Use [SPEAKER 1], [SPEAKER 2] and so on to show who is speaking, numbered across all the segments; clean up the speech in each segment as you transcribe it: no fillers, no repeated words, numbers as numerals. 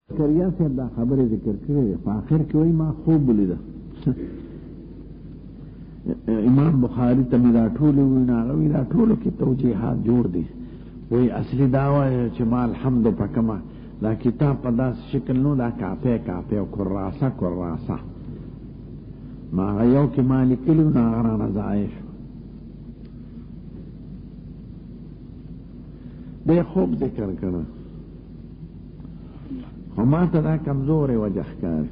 [SPEAKER 1] کریا سے دا خبر ذکر کړي په اخر کې وایي ما خوب ولیده امام بخاری ته دا ټول وینا غوي دا ټول کې توجیهات جوړ دي وایي اصلي داوا چې ما الحمد پکما دا کتاب په داس شکل نو دا کاپه او کراسه ما یو کې مالک له نارانه زایش به خوب ذکر کړه وما ته دا کمزورې وجه ښکاري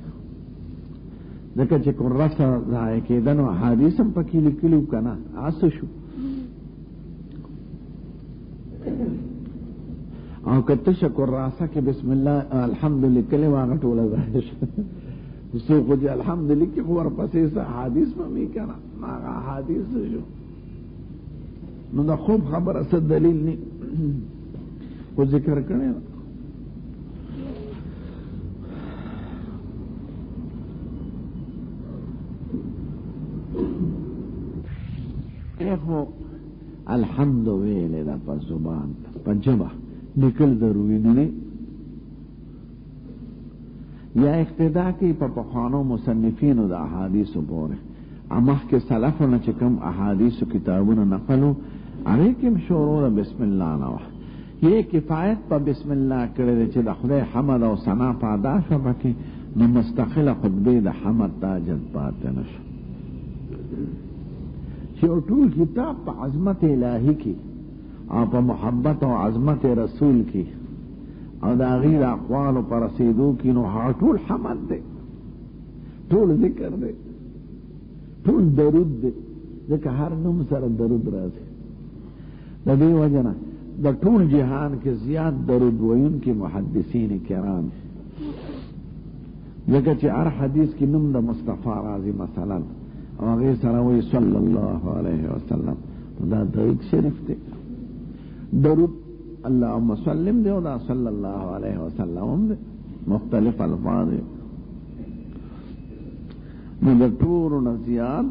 [SPEAKER 1] ځکه چې کراسه ضایع کېده نو حدیث هم پکې لیکلي وو که نه څه شو او که تشه کراسه کې بسم الله الحمد لیکلې وو هغه ټوله ضایع شوه څوک خو چې الحمد لیکي خو ورپسې څه حدیث به مې که نه هغه حدیث شو نو د خوب خبره څه دلیل نه خو ذکر کړی خو الحمد ویلې دا په زبان په ژبه لیکل ضروري نه یا اقتدا کوي په پخوانو مصنفینو د احادیثو پورې مخکې سلفونه چې کوم احادیثو کتابونه نقلو هغې کې هم شروع د بسم الله نه وه یې کفایت په بسم الله کړی دی چې د خدای حمد او ثنا په ادا شوه پکې نو مستقله خطبې د حمد تاجت پاتې نه شو چې ټول کتاب په عظمت الهی کې او په محبت او عظمت رسول کې او د غیر اقوال پر رسیدو کې نو ټول حمد دی ټول ذکر دی ټول درود دی ځکه هر نوم سره درود راځي د دې وجه نه د ټول جهان کې زیات درود ویونکي محدثین کرام ځکه چې هر حدیث کې نوم د مصطفی راځي مثلا او هغه سره وی صلی الله علیه وسلم دا درود شریف دی درود اللهم سلم دی او دا صلی الله علیه وسلم دی مختلف الفاظ دی نو د ټولو نه زیات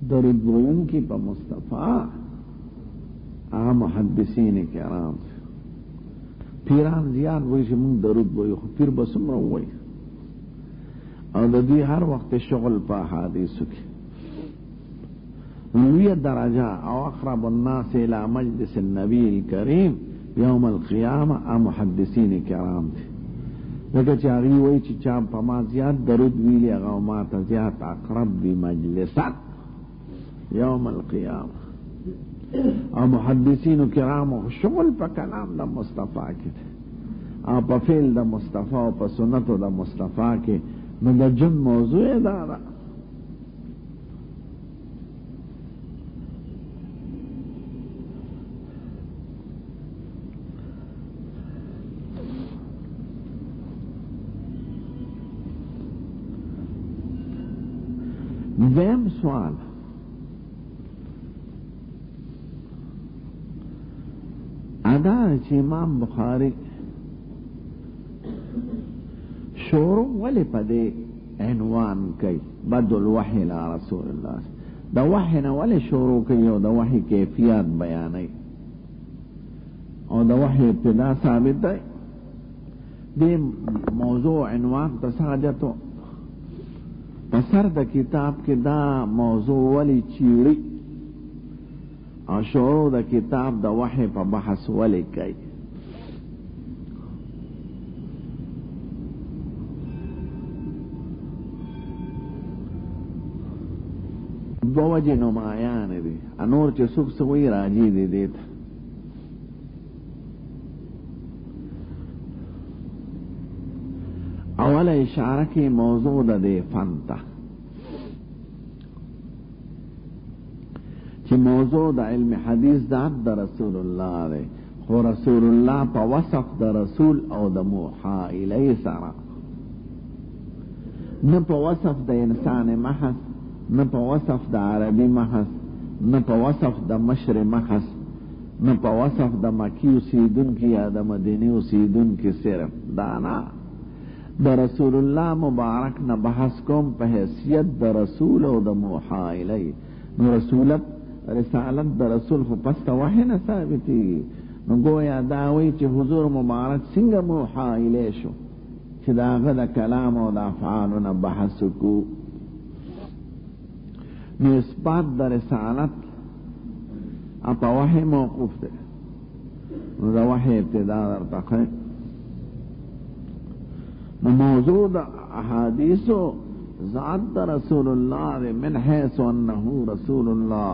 [SPEAKER 1] درود ویونکي په مصطفی هغه محدثین کرام پیران زیات وایي چې موږ درود وایو خو پیر به څومره ووایي او د دوی هر وخت شغل په حدیثو کې لویه درجه او اقرب الناس الى مجلس النبي الكريم يوم القيامه محدثین کرام دي ځکه چې هغوی وایي چې چا په ما زیات درود ویلي هغه ما ته زیات اقرب وي مجلسا یوم القیامه او محدثین کرام شغل په کلام د مصطفی کې او په فعل د مصطفی او په سنتو د مصطفی کې نو د جن موضوع دا ده دویم سوال ادا چې امام بخاری شروع ولی پا دے عنوان کئی بد الوحی لا رسول اللہ دا وحی نا ولی شروع کئی او دا وحی کیفیات بیانی او دا وحی ابتدا ثابت ہے دے موضوع عنوان تساجتو پسر دا کتاب کی دا موضوع ولی چیری او شروع دا کتاب دا وحی پا بحث ولی کئی دو وجه نمایان دی انور چې څوک سوی راجی دی دیتا اول اشاره کی موضوع دا دی فنتا چې موضوع دا علم حدیث دا رسول الله دی خو رسول الله په وصف دا رسول او دا موحا الی سره نه په وصف دا انسان محض نه په وصف د عربي محض نه په وصف د مشر محض نه په وصف د مکی اوسیدونکي یا د مدینې اوسیدونکي صرف دا نه د رسول الله مبارک نه بحث کوم په حیثیت د رسول او د موحا الی نو رسالت د رسول خو پس ته وحی نه ثابتېږي نو گویا داوی چې حضور مبارک څنګه موحا الی شو چې دا هغه د کلام او د افعالو نه بحث کو. نو اثبات د رسالت اپا وحی موقوف ده. نو دا وحی ابتدا درته ښه. نو موضوع د احادیثو ذات د رسول الله من حيث انه رسول الله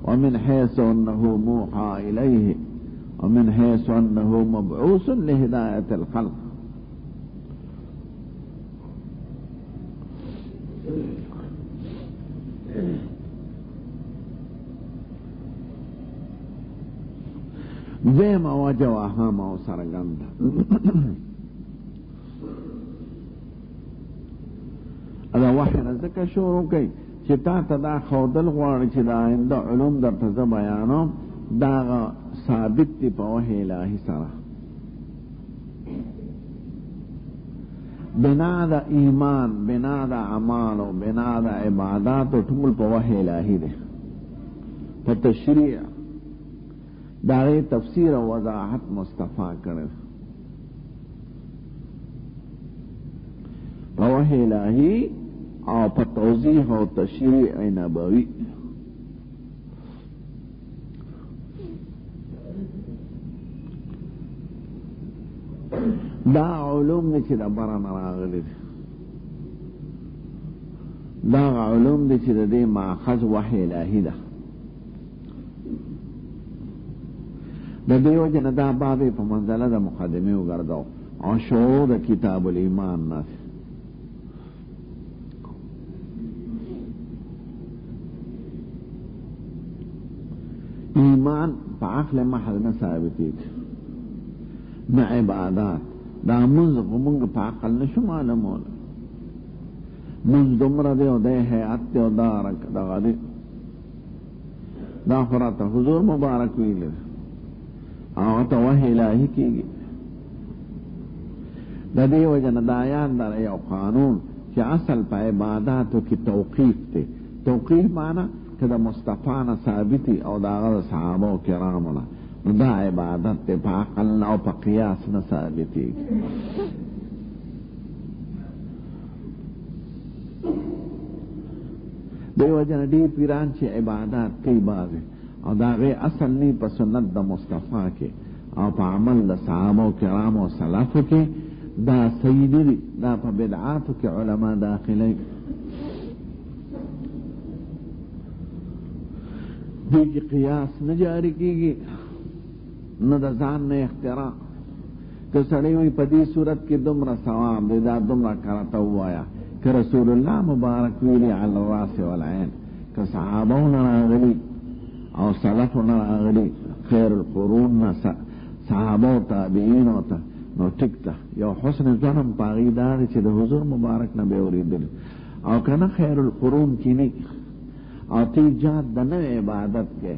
[SPEAKER 1] ومن حيث انه موحى اليه ومن حيث انه مبعوث لهدايه الخلق. دیم وجه واهام او سرګند دا وحی نه ځکه شروع کوي چې تا ته دا ښودل غواړي چې دا آینده علوم درته زه بیانوم دا ثابت دي په وحی الهي سره. بنا د ایمان، بنا د اعمالو، بنا د عباداتو ټول په وحی الهي دی. په تشریع دا غي تفسیر او وضاحت مصطفی کړی په وحی الهي او په توضیح او تشریع نبوي. دا علوم دي چې د برن راغلي دي، دا علوم دي چې د دې ماخذ وحی الهي ده. د دې وجه نه دا باب په منزله د مقدمه وګرځاو او شروع د کتاب الایمان نه. ایمان په عقل محض نه ثابتېږي، نه عبادات. دا منځ موږ په عقل نشو معلومولی. منځ دومره دی او دی حیات دی او دا دغه دی، دا خو راته حضور مبارک ویلي هغه ته وحی الهي کېږي. د دې وجه نه دا یاد لره یو قانون چې اصل په عباداتو کې توقیف دی. توقیف معنی که د مصطفی نه ثابتي او د هغه د صحابه کرامو نه، نو دا عبادت دی، په عقل او په قیاس نه ثابتېږي. دې وجه نه ډېر پیران چې عبادات کوي بعضې او د هغې اصل نه په سنت د مصطفی کې او په عمل د صحابه کرامو او سلفو کې، دا صحیح نه دي، دا په بدعاتو کې علما داخلوي. دې کې قیاس نه جاری کېږي، نه د ځان نه اختراع. که سړی وایي په دې صورت کې دومره ثواب دی، دا دومره کرته ووایه. که رسول الله مبارک ویلي علی الراس والعین، که صحابو نه راغلي او سلفو نه راغلي، خیر القرون نه صحابو تابعینو ته، نو ټیک ده. یو حسن ظنم په هغې دا دی چې د حضور مبارک نه به یې اورېدلي. او که نه خیر القرون کې نه او تی جات د نوې عبادت کې،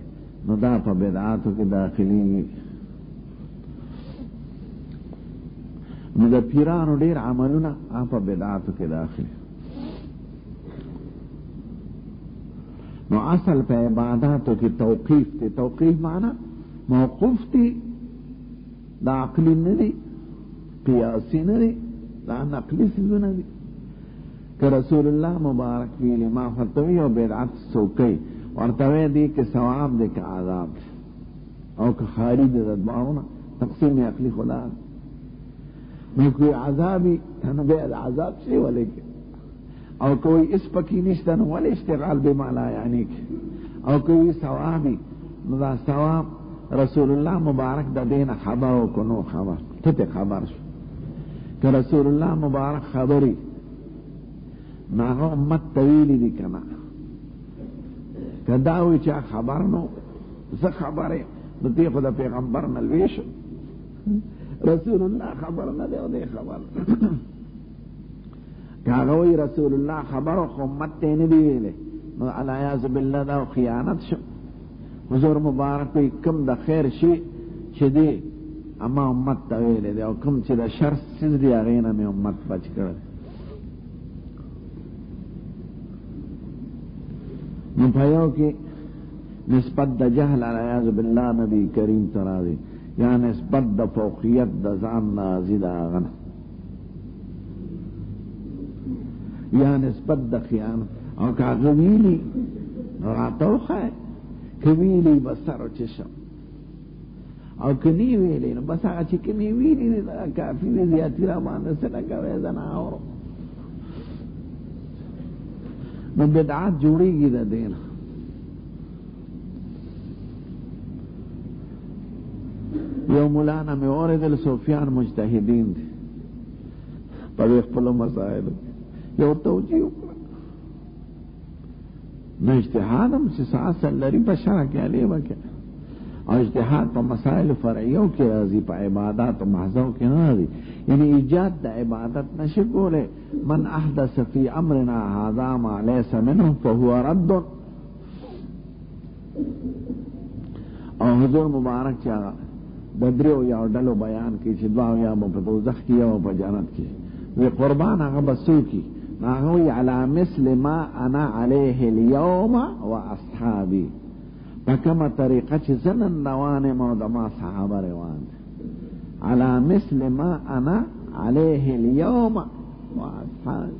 [SPEAKER 1] نو دا په بدعاتو کې داخلي. نو د پیرانو ډېر عملونه په بدعاتو کې داخلي. نو اصل په عباداتو کې توقیف دی. توقیف معنی موقوف دی، دا عقلی نه دی، قیاسی نه دی، دا نقلی څیزونه دي. که رسول الله مبارک ویلي ما فتوی او بدعت څوکۍ ورته وی دی که ثواب دی که عذاب دی، او که خاري دی د دواړو تقسیم عقلي خدا. نو که عذابي نو بیا د عذاب شي ولې کې، او که وی اس پکې نشته نو ولې اشتغال بما لا یعنی کې، او که وی ثوابي نو دا ثواب رسول الله مبارک د دین خبر او کو نو خبر ته خبر شو. که رسول الله مبارک خبري ناغه امت طویلی دی کنا، که داوی چا خبر نو زه خبره نو دی خو د پیغمبر نه لوی شو. رسول الله خبر نه دی او دی خبر که هغه وی رسول الله خبر خو امت ته نه دی ویلی، نو العیاذ بالله دا خیانت شو. حضور مبارک وی کم د خیر شي چې دی اما امت ته ویلی دی، او کم چې د شر څیز دی هغې نه مې امت بچ کړی. نو په یو کې نسبت د جهل العیاذ بالله نبی کریم ته راځي یا نسبت د فوقیت د ځان راځي د هغه نه، یا نسبت د خیانت. او که هغه ویلي راته وښایه، که ویلي بس سر و چشم، او که نی ویلي نو بس هغه چې کومې ویلي دي دا کافي دی، زیاتي را باندې څه نه کوې، زه نه اورم. نو بدعات جوړېږي د دې نه. یو مولانا مې واورېدل، صوفیان مجتهدین دي په دې خپلو مسایلو، یو توجیه وکړه. نو اجتهاد هم چې څه اصل لري په شرع کې هلې وکړه، او اجتهاد په مسایل فرعیو کې راځي، په عبادات محضو کې نه راځي. یعنی ایجاد د عبادت نشي کولی. من احدث فی امرنا هذا ما لیس منه فهو رد. او حضور مبارک چې هغه د دریو یو ډلو بیان کوي چې دوه یا به په دوزخ کې یو په جنت کې وي، قربان هغه به څوکي، هغه وایي علی مثل ما انا علیه اليوم واصحابي، په کومه طریقه چې زه نن روان یم او د ما صحابه روان دي. علی مثل ما انا علیه اليوم واصحابي،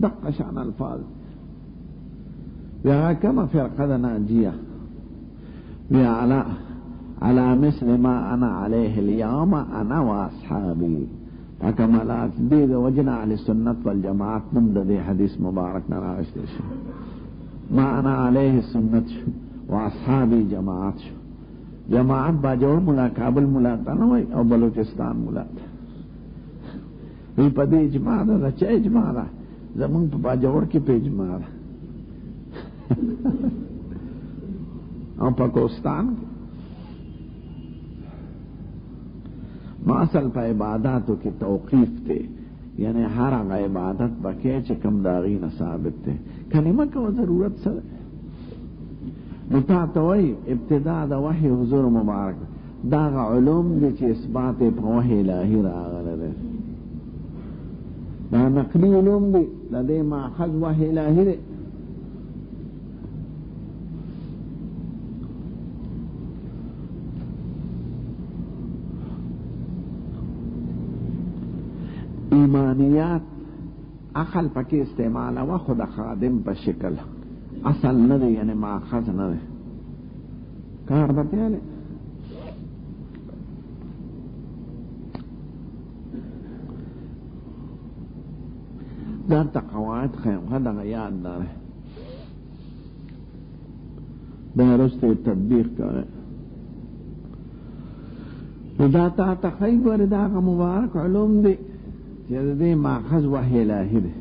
[SPEAKER 1] دقه شان الفاظ. وهغه کومه فرقه ده ناجیه، وی على مثل ما انا عليه اليوم انا واصحابي. فکمالات دې د وجنه اهل سنت والجماعت نوم د دې حدیث مبارک نه راغشته شي. ما انا عليه سنت شو واصحابي جماعت شو. جماعت باجوړ ملا کابل ملا نه وای او بلوچستان ملا وی په دې اجماع ده چې اجماع ده زمونږ په باجوړ کې په اجماع ده او پاکستان نو اصل په عباداتو کې توقیف دی، یعنی هر هغه عبادت پکې چې کوم داغي نه ثابت دی، کلمه کو ضرورت سره. نو تاسو وایي ابتدا د وحی حضور مبارک دا علوم دي چې اثبات په وحی الهی راغله ده، دا نقلی علوم دي، د دې ماخذ وحی الهی دی. ایمانیات عقل پکې استعمال او خود خادم په شکل اصل نه دی، یعنی ماخذ نه دی، کار به پیاله. دا قواعد خیمه دا یاد داره، دا رسته تطبیق کرے. دا تا تخیبر دا مبارک علوم دی چې دې ماخذ وحی الهی دی،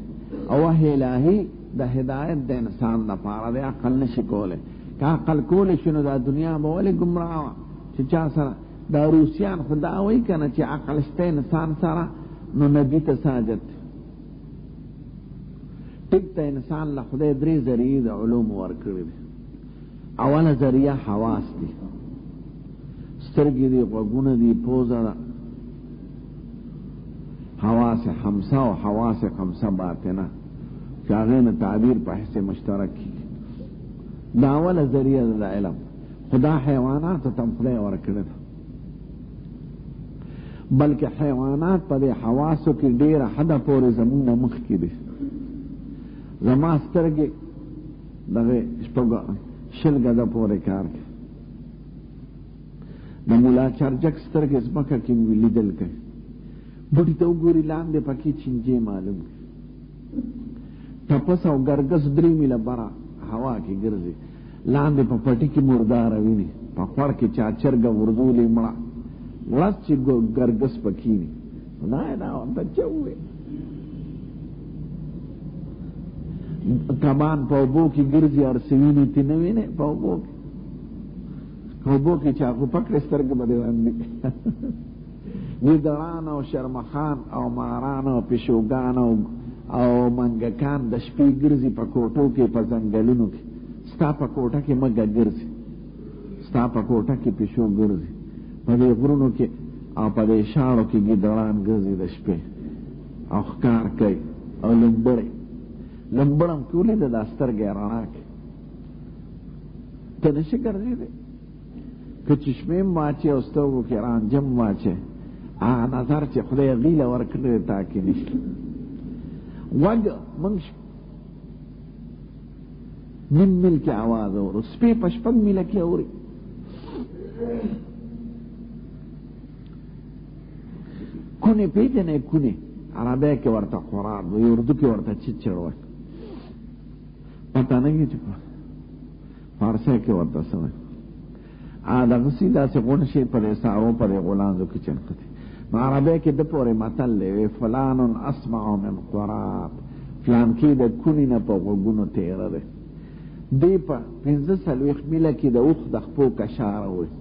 [SPEAKER 1] او وحی الهی د هدایت د انسان لپاره دی، عقل نشي کولی. که عقل کولی شي نو دا دنیا به ولې ګمراه چې چا سره دا روسیان خدا وایي کنه چې عقل شته انسان سره نو نبی ته ساجت. ټیک ته انسان له خدای درې ذریعې د علوم ورکړي دي. اوله ذریعه حواس دي، سترګې دي، غوږونه دي، پوزه ده، حواس خمسه او حواس خمسه باطنه چې هغې نه تعبیر په حصه مشترک کیږي. دا اوله ذریعه د علم. خدا حیواناتو ته خدای ورکړی ده، بلکې حیوانات په دې حواسو کې ډېره حده پورې زموږ نه مخکې دي. زما سترګې دغه شل ګزه پورې کار کوي، د ملا چرجک سترګې ځمکه کې لیدل کوي، بوټي ته وګوري لاندې پکې چینجې معلوم کړي، ټپس او ګرګس 3 میله بره هوا کې ګرځي، لاندې په پټي کې مرداره ویني، په خوړ کې چا چرګه وردولې مړه ورځ چې ګرګس پکې ني دا ورته څه ووایي. کبان په اوبو کې ګرځي ارسوینې تی نه وینې په اوبو کې چاقو پکړې سترګې به دې باندې ګیدړان او شرمخان او ماران او پیشوګان او منګکان د شپې ګرځي په کوټو کې، په ځنګلونو کې. ستا په کوټه کې مګه ګرځي، ستا په کوټه کې پیشو ګرځي، په دې غرونو کې او په دې شاړو کې ګیدړان ګرځي د شپې او ښکار کوي او لمبړې لمبړم کولې د سترګې رڼا کې ته نشي ګرځېدی. که چشمیم واچې او سترګو کې رانجم واچې هغه نظر چې خدای غیله ورکړی تا کې نشته. غوږ موږ نیم میل کې اواز اورو، سپی په 6 میله کې اوري. کونې پیژنې؟ کونې عربی کې ورته قرآن وایي، اردو کې ورته چچړ وایي، پته نه کېږي چې فارسی کې ورته څه وایي. دغه سي داسې غونډ شي په دې سارو په دې غولانځو کې چنقتي. نو عربی کې د پورې متل دی فلان اسمع من قراب، فلان کې د کونې نه په غوږونو تیره دی. دی په 45 میله کې د اوښ د خپو کشاره وایي.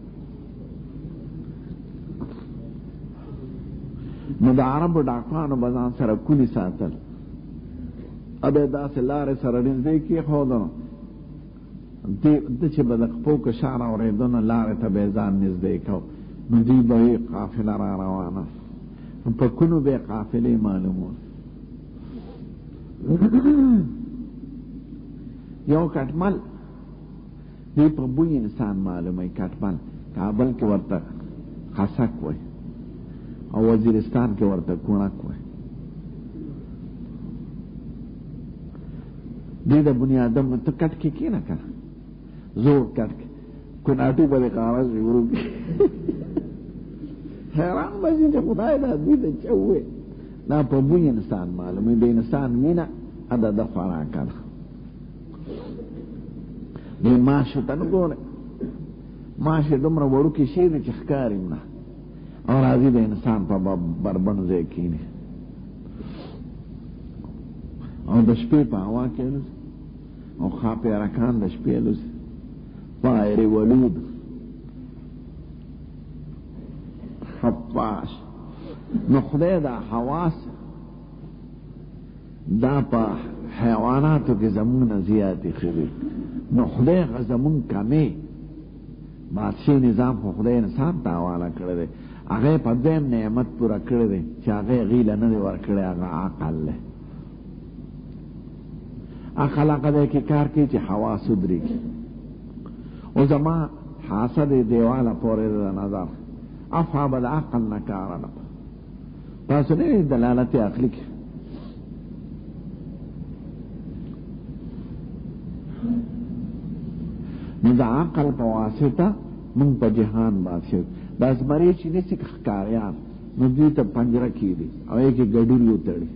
[SPEAKER 1] نو د عربو ډاکټرانو به ځان سره کونې ساتل، ابه داسې لارې سره نږدې کېښودنو ده چې به د خپو کشار اورېده نو لارې ته به یې ځان نږدې کو، نو دوی به یې قافله را روانه، په کونو به یې قافلې معلومول. یو کټمل دوی په بوی انسان معلوموي. کټمل کابل کې ورته خسک وایي او وزیرستان کې ورته کونک وایي. دوی د بنیادم ته کټ کې کېنه که نه زور کټ کې کوناټو به دې کاغذ شروع کړي. حیران به شي چې خدای دا دوی ته څه ووایي. دا په بوی انسان معلوموي، د انسان مینه ادا د خوراکه ده. دوی ماشو ته نه ګورئ، ماش یې دومره وړوکې شی دی چې ښکاري نه، او راځي د انسان په بربند ځای کښېني او د شپې په هوا کې الوزي او خاپیرکان د شپې الوزي، طائر ولود خفاش. نو خدای دا حواس دا په حیواناتو کې زمونږ نه زیاتې ښه، نو خدای هغه زمونږ کمې بادشاهي نظام خو خدای انسان ته حواله کړی دی، هغه په دویم نعمت پوره کړی دی چې هغه غیله نه دی ورکړی، هغه عقل دی. عقل هغه دی کې کار کوي چې حواس ودرېږي. او زما حاسه دی دیواله پورې د نظر افها به د عقل نه کار نه. تاسو نه دلالت عقلي کې نو د عقل په واسطه مونږ په جهان بادشاه دا زمری چې نسی ښکاریان نو دوی ته پنجره کېدي او یې کې ګډوري وتړي،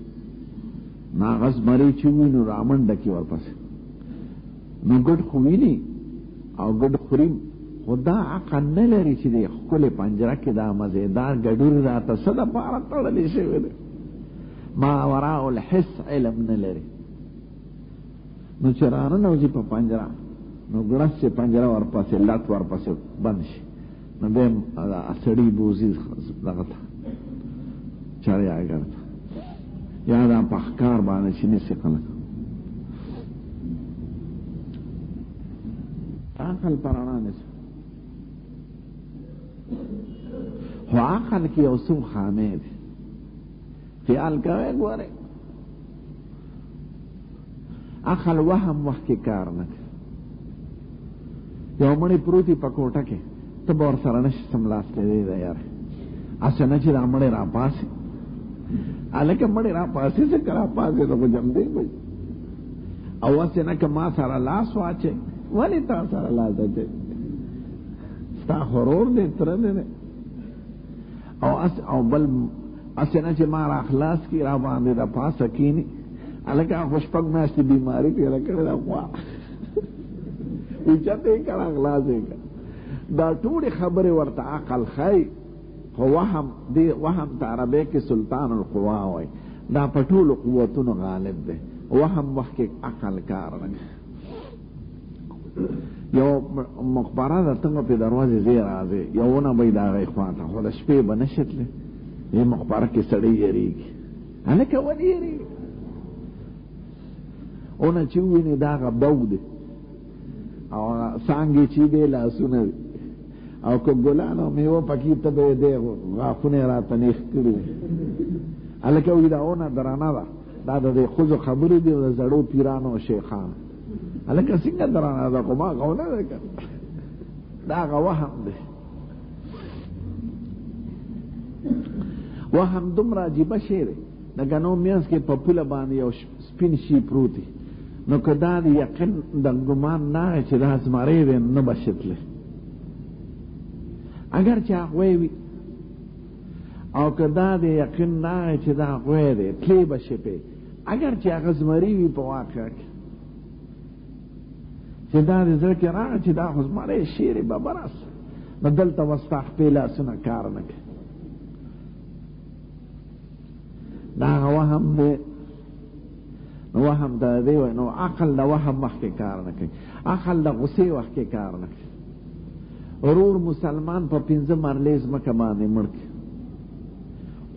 [SPEAKER 1] نو هغه زمری چې وي نو رامنډه کې ورپسې نو ګډ خو ویني او ګډ خوري، خو دا عقل نه لري چې د ښکلې پنجره کې دا مزېدار ګډوري راته څه دپاره تړلی شوی دی. ما وراء الحس علم نه لري. نو چې راننوځي په پنجره نو ګړس چې پنجره ورپسې لټ ورپسې بند شي، نو بیا سړي بوزي دغه ته چړیاګر ته یا دا په ښکار باندې چې نیسي خلک. عقل په رڼا نیسي، خو عقل کې یو څو خامې دي. خیال کوئ ګورئ عقل وهم وخت کې کار نه کوي. یو مړی پروتي په کوټه کې ته به ورسره نشي سملاستلی دی یاره، هسې نه چې دا مړی راپاسي، هلکه مړی راپاسي څه که راپاسي ته خو جمدی کوي، او هسې نه که ما سره لاس واچوي. ولې تا سره لاس اچوي؟ ستا خورور دی تره دی او بل هسې نه چې ما را خلاص کړي را باندې د پاسه کښېني، هلکه خو 6 میاشتې بیماري تېره کړې ده خوا اوچته یې کړه خلاص یې کړه. دا ټولې خبرې ورته عقل ښایي، خو وهم دې وهم ته عربۍ کې سلطان القوا وایي، دا په ټولو قوتونو غالب دی. وهم وخت کې عقل کار نه کوي. یو مقبره ده ته په دروازې ځای راځې یوونه به یې د هغې خوا ته، خو د شپې به نشي تللی، دې مقبره کې سړی یېرېږي. هلکه ولې یېرېږي؟ اونه چې ووینې دا هغه بو دی او څانګې چې دی لاسونه دی او که ګلان او میوه پکې ته به یې دی غاښونه یې راته نیغ کړي دي. هلکه وایي دا اونه درانه ده، دا د دې ښځو خبرې دي او د زړو پیرانو او شیخانو. هلکه څنګه درانه ده؟ خو ما هغه ونه ده کړه، دا هغه وهم دی. وهم دومره عجیبه شی دی د ګنو منځ کې په پوله باندې یو سپین شي پروت دی نو که دا د یقین د ګمان نه چې دا زمری دی نه به شتلی اگر چې هغوی وي او که دا د یقین نه چې دا هغوی دی تلی به شپې اگر چې هغه زمری وي په واقع کې چې دا د زړه کې راغی چې دا خو زمری شیرې به برس نو دلته وستا خپې لاسونه کار نه کوي دا هغه وهم دی نو وهم د دی نو عقل د وهم مخکې کار نه کوي عقل د غصې وخت کې کار نه کوي ورور مسلمان په 5 مرلې ځمکه باندې مړ کړي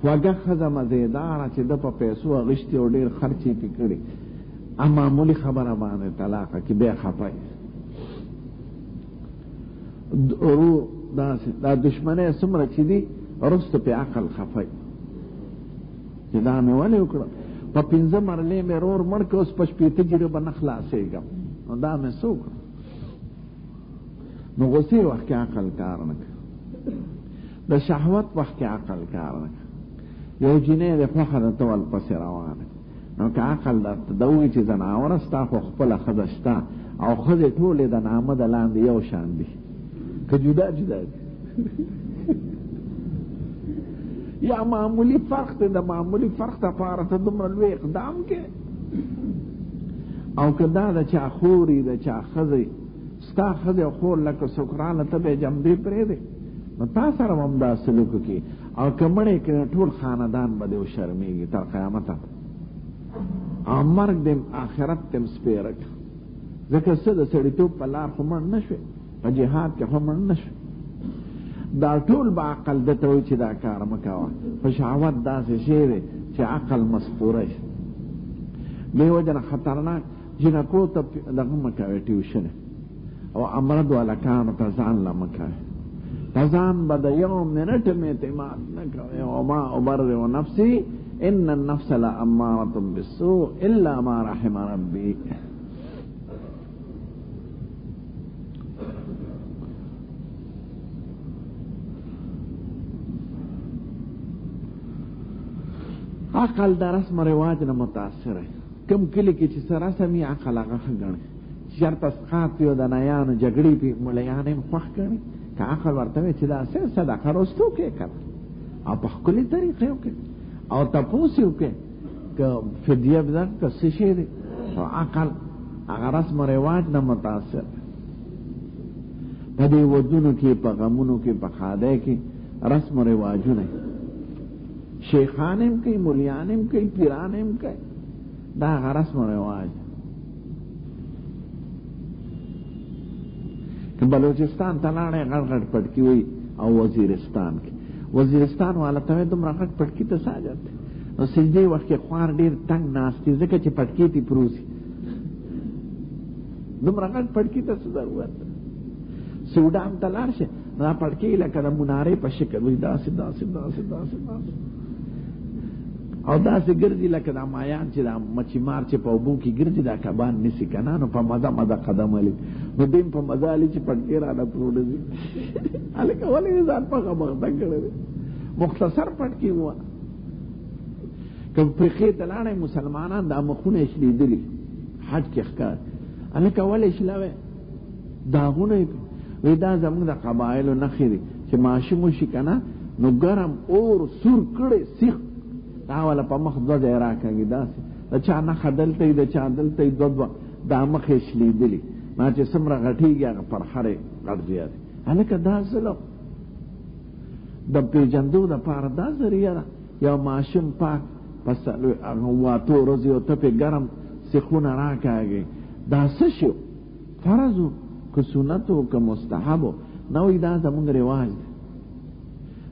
[SPEAKER 1] خوږه ښځه مزېداره چې ده په پیسو اغوښتي او ډېر خرچ یې پې کړي معمولي خبره باندې طلاقه کې بیا خفه ورور داسې دا دشمنۍ څومره چې دي وروسته پې عقل خفه چې دا مې ولې وکړه په 5 مرلې مې ورور مړ کړ اوس په 8 جریو به نه خلاصېږم نو دا مې څه وکړه نو غصې وخت کې عقل کار نه کوي د شهوت وخت کې عقل کار نه کوي یو جینۍ د خوښه ده ته ورپسې روانه نو که عقل درته ده ووایي چې ځناوره ستا خو خپله ښځه شته او ښځې ټولې د نامه د لاندې یو شان دي که جدا جدا دي یا معمولی فرق دی د معمولی فرق دپاره ته دومره لوی اقدام کې او که دا د چا خوري د چا ښځې ستا ښځې او خور لکه سکرانه ته به یې جمدې پرېږدې نو تا سره به هم دا سلوک وکړي او که مړې کړې ټول خاندان به دې وشرمېږي تر قیامته او مرګ دې آخرت دې هم سپېره کړه ځکه څه د سړیتوب په لار خو مړ نه شوې په جهاد کې خو مړ نه شوې دا ټول به عقل ده ته وایي چې دا کار مه کوه په شهوت داسې شی دی چې عقل مسپوره شي دې وجه نه خطرناک جنکو ته دغه مه کوې ټیوشن او امرد والکانو ته ځان له مه کوې په ځان به د یو منټ هم اعتماد نه کوې وما ابرئ نفسي ان النفس لامارة بالسوء الا ما رحم ربي عقل د رسم و رواج نه متاثر دی کم کلی کې چې څه رسم یې عقل هغه ښه ګڼي چېرته اسقاط وي او د نایانو جګړې پې ملیان یې خوښ ګڼي که عقل ورته وایي چې دا صدقه رستو کې که او په ښکلې طریقې وکړي او تپوس یې وکړي که فدیه ده که څه شی دی او عقل هغه رسم و رواج نه متاثر په دې ودونو کې په غمونو کې په ښادۍ کې رسم و رواجونه شیخان هم کوي مولیان هم کوي پیران هم کوي دا هغه رسم و رواج که بلوچستان ته لاړې غټ غټ پټکي وي او وزیرستان کې وزیرستان والا ته وایي دومره غټ پټکي ته ساجت دی نو سجدې وخت کې خوار ډېر تنګ ناست دي ځکه چې پټکي تې پروسي دومره غټ پټکي ته څه ضرورت دی سوډان ته لاړ شه دا پټکي لکه د منارې په شکل وي داسې داسې داسې داسې داسې او داسې ګرځي لکه دا مایان چې دا مچی مار چې په اوبو کې ګرځي دا کبان نیسي که نه نو په مزه مزه قدم هلي نو دیم په مزه هلي چې پټکې رانه پروړه ځي هلکه ولې یې ځان پخه مخته کړی دی مختصر پټکي وه که افریقې ته لاړی مسلمانان دا مخونه یې شلیدلي حج کې ښکار هلکه ولې شلوی داغونه یې وی دا زمونږ د قبایلو نښې دي چې ماشوم وشي که نه نو ګرم اور سور کړی سیخ دا والا په مخ دوه ځای راکاږي داسې د چا نښه دلته وي د چا دلته وي دوه دا مخ یې شلیدلي ما چې څومره غټېږي هغه پر هرې غټ زیات هلکه دا ظلم د پېژندو دپاره دا ذریعه ده یو ماشوم پاک په واتو ورځې او ته پې ګرم سیخونه راکاږي دا څه شو فرض و که سنت و که مستحب و نه وایي دا زمونږ رواج دی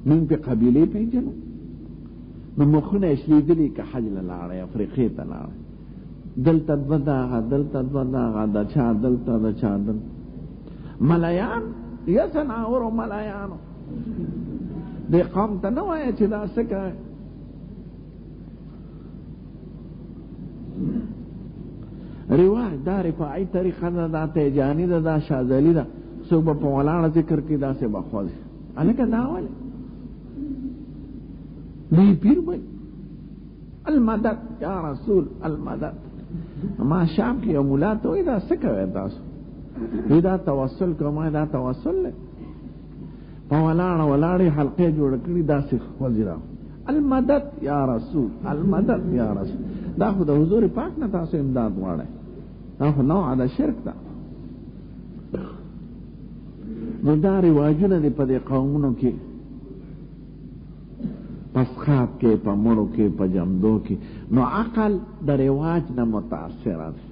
[SPEAKER 1] موږ پې قبیلې پېژنو نو مخونه یې شلیدلي که حج له لاړی افریقې ته لاړی دلته دوه داغه دلته دوه داغه د چا دلته د چا دلته ملیان یا ځناورو ملیانو دې قوم ته نه وایه چې دا څه کوي رواج دا رفاعي طریقه ده دا تیجاني ده دا شاذلي ده څوک به په ولاړه ذکر کې داسې به خوځي هلکه دا ولې دی پیر بھئی المدد یا رسول المدد. ما شام کی یو مولا ته وای دا څه کوي تاسو؟ وی دا توسل کوم. دا توسل نه په ولاړې حلقې جوړ کړي داسې وزیرا المدد یا رسول المدد یا رسول. دا خو د حضور پاک نه تاسو امداد غواړئ. دا خو نوع د شرک ده. نو دا رواجونه دي په دې قومونو کې، پسخات کې، په مړو کې، په جمدو کې. نو عقل د رواج نه متاثر ده.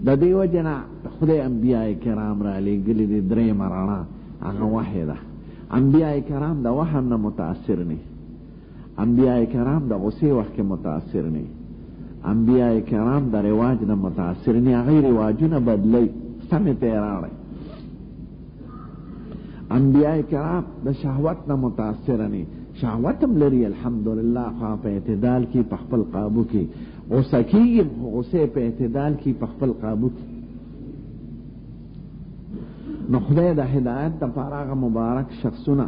[SPEAKER 1] د دې وجه نه خدای انبیاء کرام را لېږلي دي درې مرانه هغه وحی ده. انبیاء کرام د وهم نه متاثر نه، انبیاء کرام د غصې وخت کې متاثر نه، انبیاء کرام د رواج نه متاثر نه. هغه رواجونه بدلی سمې ته راړي. انبیاء کرام د شهوت نه متاثر نه، شهوت هم لري الحمدلله، خو په اعتدال کې په خپل قابو کې. غصه کېږي، غصې په اعتدال کې په خپل قابو کې. نو خدای د هدایت دپاره هغه مبارک شخصونه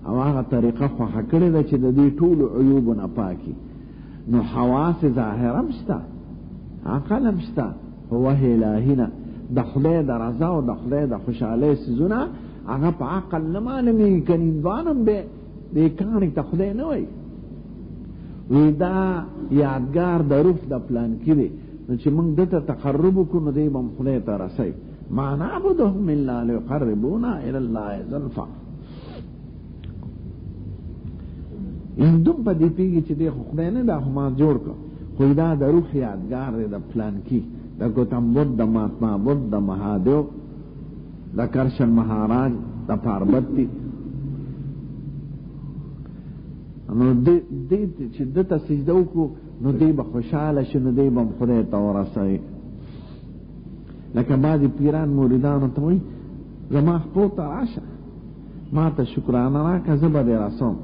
[SPEAKER 1] او هغه طریقه خوښه کړې ده چې د دې ټولو عیوبونه پاکي. نو حواس ظاهره هم شته، عقل هم شته، وحی الهي نه د خدای د رضا او د خدای د خوشحالۍ څیزونه هغه په عقل نه معلومېږي. که هندوان هم دی دې کاڼي ته خدای نه وایي. وی دا یادګار د روح د پلانکي دی، نو چې موږ دته تقرب وکړو نو دی به هم خدای ته رسوي. ما نعبدهم الا ليقربونا الى الله زلفا. هندوم په دې پیږي چې دی خو خدای نه دا خو ما جوړ کړ، خو دا د روح یادګار دی د پلانکي، د ګوتم بدھ، د مهاتما بدھ، د مهادیو، د کرشن مهاراج، د پاربتی. نو دې چې دته سجده وکړو نو دی به خوشحاله شي، نو دی به هم خدای ته ورسوي. لکه بعضې پیران مریدانو ته وایي زما خپو ته راشه، ما ته شکرانه راکړه، زه به دې رسوم.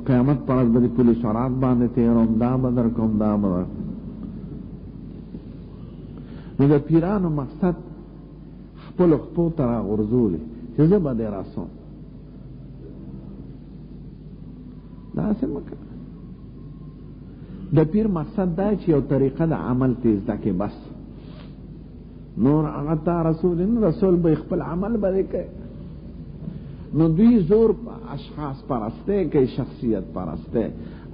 [SPEAKER 1] قیامت پر ورځ به دې پولیس ورات باندې تېروم، دا به درکوم، دا به درکوم. نو د پیرانو مقصد خپلو خپو ته راغورځولي چې زه به دې رسوم. داسې مه کوه. د پیر مقصد دا چې یو طریقه د عمل ته زده کړې بس. نور هغه ته رسول به خپل عمل به دې کوي. نو دوی زور په اشخاص پرستی کوي، شخصیت پرستی،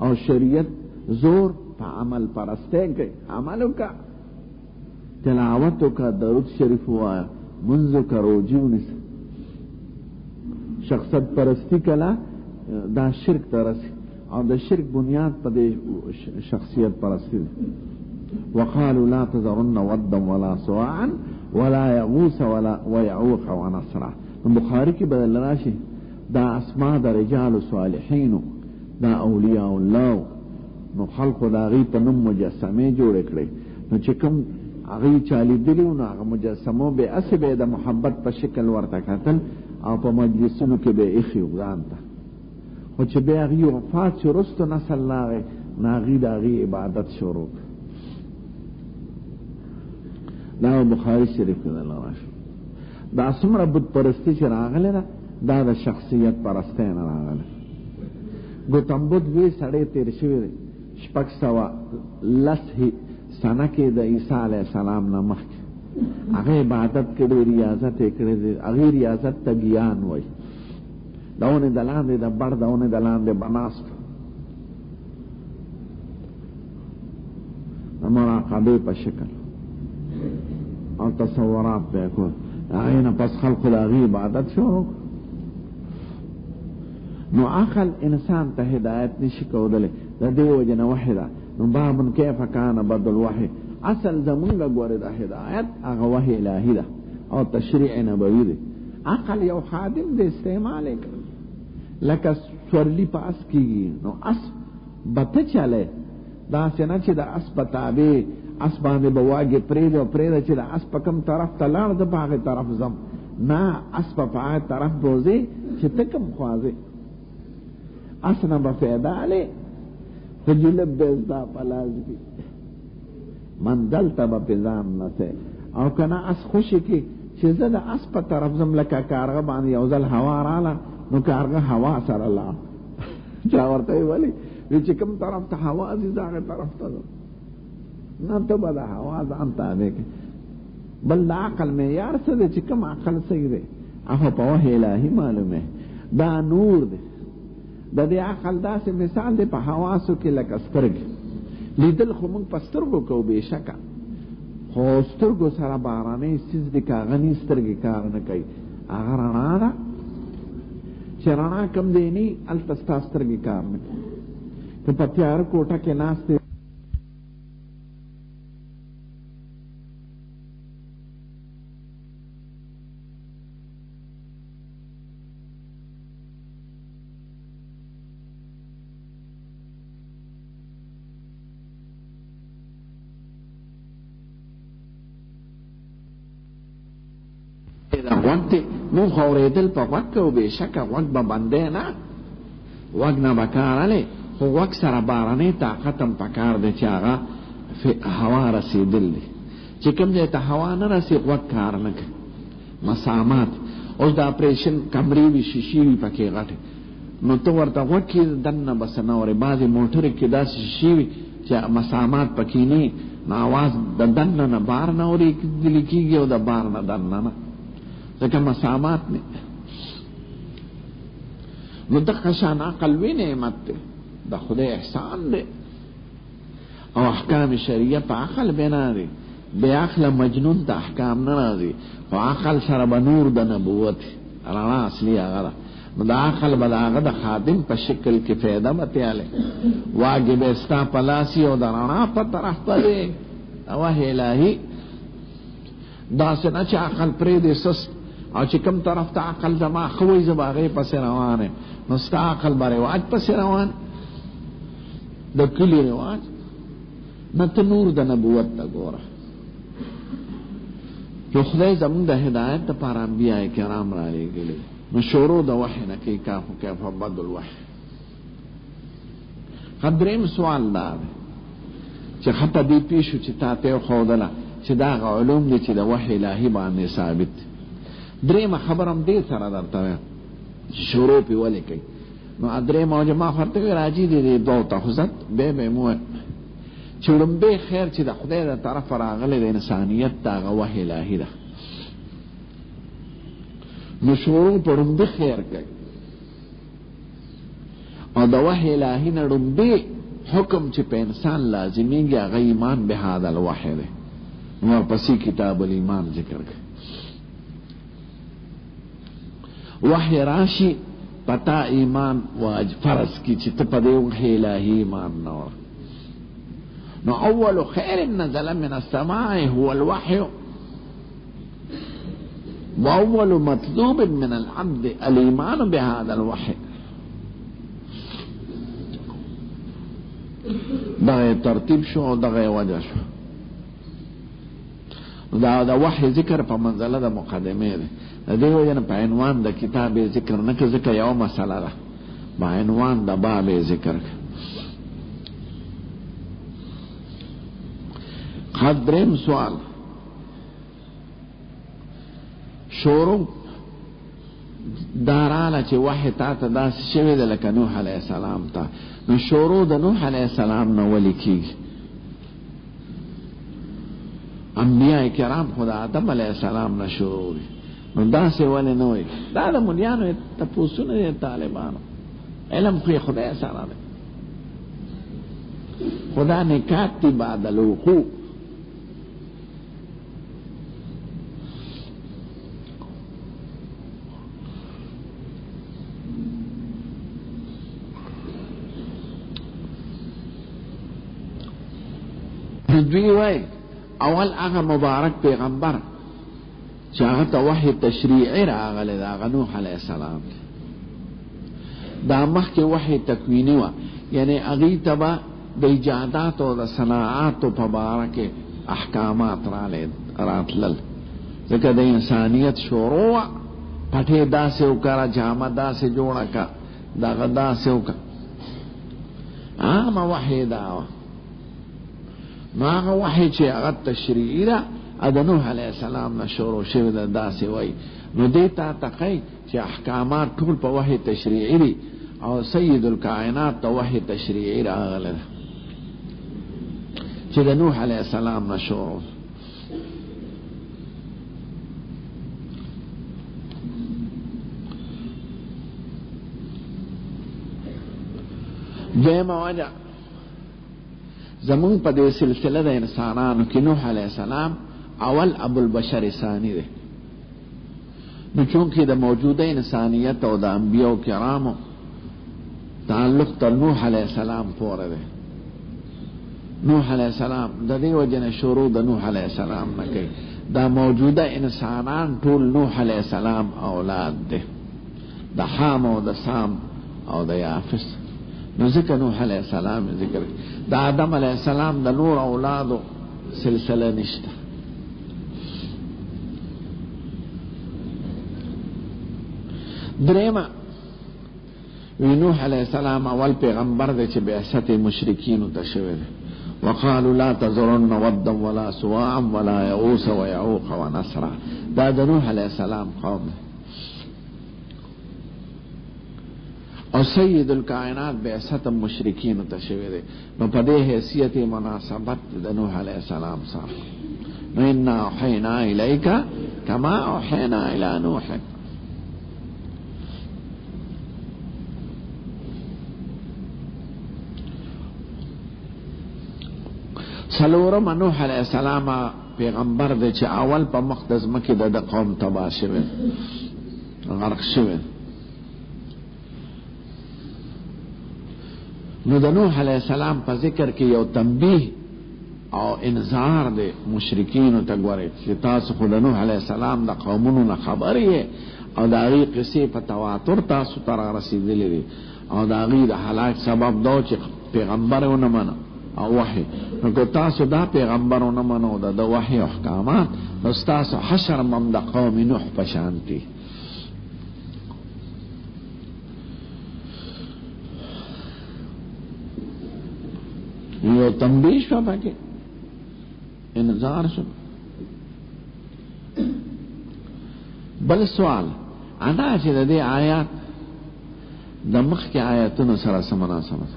[SPEAKER 1] او شریعت زور په عمل پرستی کوي. عمل وکړه، تلاوت وکړه، درود شریف ووایه، منځ وکړه، روجې ونیسه. شخصیت پرستی کله دا شرک ته رسي، او د شرک بنیاد په دې شخصیت پرستی ده. وقالوا لا تذرن ودا ولا سواعا ولا يغوث ويعوق ونصرا. بخاری کې بدل راشي دا اسماء د رجال صالحین، دا اولیاء الله. نو خلقو دا غي په نوم مجسمه جوړ کړي. نو چې کوم هغه چالي دي نو هغه مجسمه به اسبه د محبت په شکل ورته کتل، او په مجلسونو کې به اخی وګانته. خو چې به هغه وفات شو رستو نسل لاغه ناغي داغي عبادت شروع. دا بخاری شریف کې دلته راشي. دا څومره بت پرستی چې راغله دا د شخصیت پرستی نه راغله. ګوتم بدھ وی سړی تیر شوی دی 610 سنه کې د عیسی علیه السلام نه مخکې. هغه عبادت کړی، ریاضت یې کړی دی. هغې ریاضت ته ګیان وایي. د ونې د لاندې د بړ د ونې د لاندې به ناست، د مراقبې په شکل او تصورات به یې کول. هغې نه پس خلقو د هغې عبادت شروع. نو عقل انسان ته هدایت نشي کولی، د دې وجې نه وحی ده. نو باب کیف کان بدء الوحی، اصل زمونږ ګورې د هدایت هغه وحی الهي ده او تشریع نبوي ده. عقل یو خادم د استعمال یې کړ. لکه سورلی په اس کېږي، نو اس به ته چلی، داسې نه چې د اس په تابع اس باندې به واګې پرېږده چې د اس په کوم طرف ته لاړ زه په هغې طرف ځم. نه، اس په هغې طرف بوځې چې ته کوم خوا ځې. اس نه به فایده هلې، خو جلب به زدا په لاس کي منزل ته به پې ځان نسې. او که نه اس خوشي کې چې زه د اس په طرف ځم، لکه کارغه باندې یو ځل هوا راله، نو کارغه هوا سره لاړ چا ورته ولی چې کوم طرف ته هوا دي هغه طرف ته نه ته به د هوا ځان تابع کې بل د عقل معیار څه دی چې کوم عقل صحیح دی هغه په وحی الهي معلومه دا نور دی د دې عقل داسې مثال دی په حواسو کې لکه سترګې لیدل خو موږ په سترګو کوو بېشکه خو سترګو سره بارانۍ څیز دی که هغه نی سترګې کار نه کوي هغه رڼا ده چې رڼا کم دی نی هلته ستا سترګې کار نه کوي که په تیاره کوټه کې ناست دی وقت مو خوریدل په وقت او بشکه وقت به بنده نه وقت نه بکارله خو وقت سره بارانه طاقت هم پکار دی چې هغه هوا رسیدل دي چې کوم ځای ته هوا نه رسي وقت کار نه کوي مسامات اوس د اپریشن کمرې وي شیشې وي پکې غټې نو ته ورته وقت کې دننه بس نه ورې بعضې موټرې کې داسې شیشې وي چې مسامات پکې نه نو اواز د دننه نه بار نه اورېدل کېږي او د بار نه دننه نه ځکه مسامات نه نو دغه شان عقل وی نعمت دی د خدای احسان دی او احکام شریعه په عقل بنا دی بے عقل مجنون ته احکام نه راځي او عقل سره به نور د نبوت رڼا اصلي هغه ده نو د عقل به د هغه د خادم په شکل کې فایده به تیالی واګې به ستا په لاسي او د رڼا په طرف ته دی وحی الهي داسې نه چې عقل پرېږدي سست او چې کوم طرف ته عقل زما ښه وایي زه به هغې پسې روان یم نو ستا عقل به رواج پسې روان د کلي رواج نه ته نور د نبوت ته ګوره نو خدای زمونږ د هدایت دپاره انبیاء کرام رالیږلي نو شروع د وحی نه کوي کافو کیف بد الوحی دریم سوال دا دی چې ښه په دې پوه شو چې تا ته یې وښودله چې دا هغه علوم دي چې د وحی الهي باندې ثابت دي درېیمه خبره هم دې سره درته وایم چې شروع پې ولې کوي نو درېیمه وجه ما ورته ویل راجي دي دې دوو ته خو زه بیا به یې مو چې لومبی خیر چې د خدای د طرفه راغلی د انسانیت د هغه وحی الهي ده نو شروع په لومبي خیر کوي او د وحی الهي نه لومبي حکم چې په انسان لازمیږي هغه ایمان بهذا الوحی دی نو ورپسې کتاب الایمان ذکر کوي وحی راشي پتا ایمان واج فرض کی چې ته په دې وحی الهي ایمان نه وړه نو اول خیر نزل من السماء هو الوحي واول مطلوب من العبد الايمان بهذا الوحي دغه ترتیب شو دغه وجه شو دا وحی ذکر په منزله د مقدمه ده دې وجه نه په عنوان د کتاب ذکر نه که ذکر یو مسله ده په عنوان د باب ذکر دریم سوال شروع داراله چې وحی تا ته داسې شوی ده لکه نوح علیه السلام ته نو شروع د نوح علیه السلام نه ولې کېږي انبیاء کرام خو د آدم علیه السلام نه شروع دي نو داسې ولې نه وایي دا د ملیانو تپوسونه دي طالبانو علم خو یې خدای سره دی خدا نکات دي بعد الوقوع دوی وای اول هغه مبارک پیغمبر چې هغه ته وحی تشریعي راغلی د هغه نوح علیه السلام دا مخکې وحی تکویني وه یعنی هغې ته به د ایجاداتو او د صناعاتو په باره کې احکامات راتلل ځکه د انسانیت شروع وه پټې داسې وکړه جامه داسې جوړه کړه دغه داسې وکړه عامه وحی دا وه نو هغه وحی چې هغه تشریعي ده د نوح علیه السلام نه شروع شوی ده داسې وایي نو دې ته تقی چې احکامات ټول په وحی تشریعي دي او سید الکائنات ته وحی تشریعی راغله چې د نوح علیه السلام نه شروع. دویمه وجه زمون په دې سلسله د انسانانو کې نوح علیه السلام اول ابو البشر ثانی دی. نو چونکې د موجوده انسانیت او د انبیاء کرامو تعلق تر نوح علیه السلام پورې دی. نوح علیه السلام د دې وجه نه شروع د نوح علیه السلام نه کوي. دا موجوده انسانان ټول نوح علیه السلام اولاد دی، د حام او د سام او د یافس. نو ذکر نوح علیہ السلام ذکر دا آدم علیہ السلام دا نور اولادو سلسلہ نشتا. دریمہ وی نوح علیہ السلام اول پیغمبر دے چھ بعثت مشرکینو تشویر وقالوا لا تذرن ودا ولا سواعا ولا يغوث ويعوق ونسرا. دا نوح علیہ السلام قوم دے. او سید الکائنات بعثت مشرکین تشوی دے. نو پدے حیثیت مناسبت د نوح علیہ السلام سره. نو انا اوحینا الیک کما اوحینا الی نوح. سلورم نوح علیہ السلام پیغمبر دے چې اول په مقدس مکه د قوم تبا شوی غرق شوی. نو د نوح علیہ السلام په ذکر کې یو تنبیه او انذار دی مشرکین ته ګورئ چې تاسو خو د نوح علیہ السلام د قومونو نه خبر یې او د هغې قصې په تواتر تاسو ته رارسېدلې دي او د هغې د هلاک سبب دا چې پیغمبر ونه منه او وحی. نو که تاسو دا پیغمبر ونه منه او د وحی احکامات نو ستاسو حشر هم د قوم نوح په شان دي. یو تنبیه شو پاکه انذار شو. بل سوال ادا چې د دې آیات د مخکې آیاتونو سره څه مناسبت؟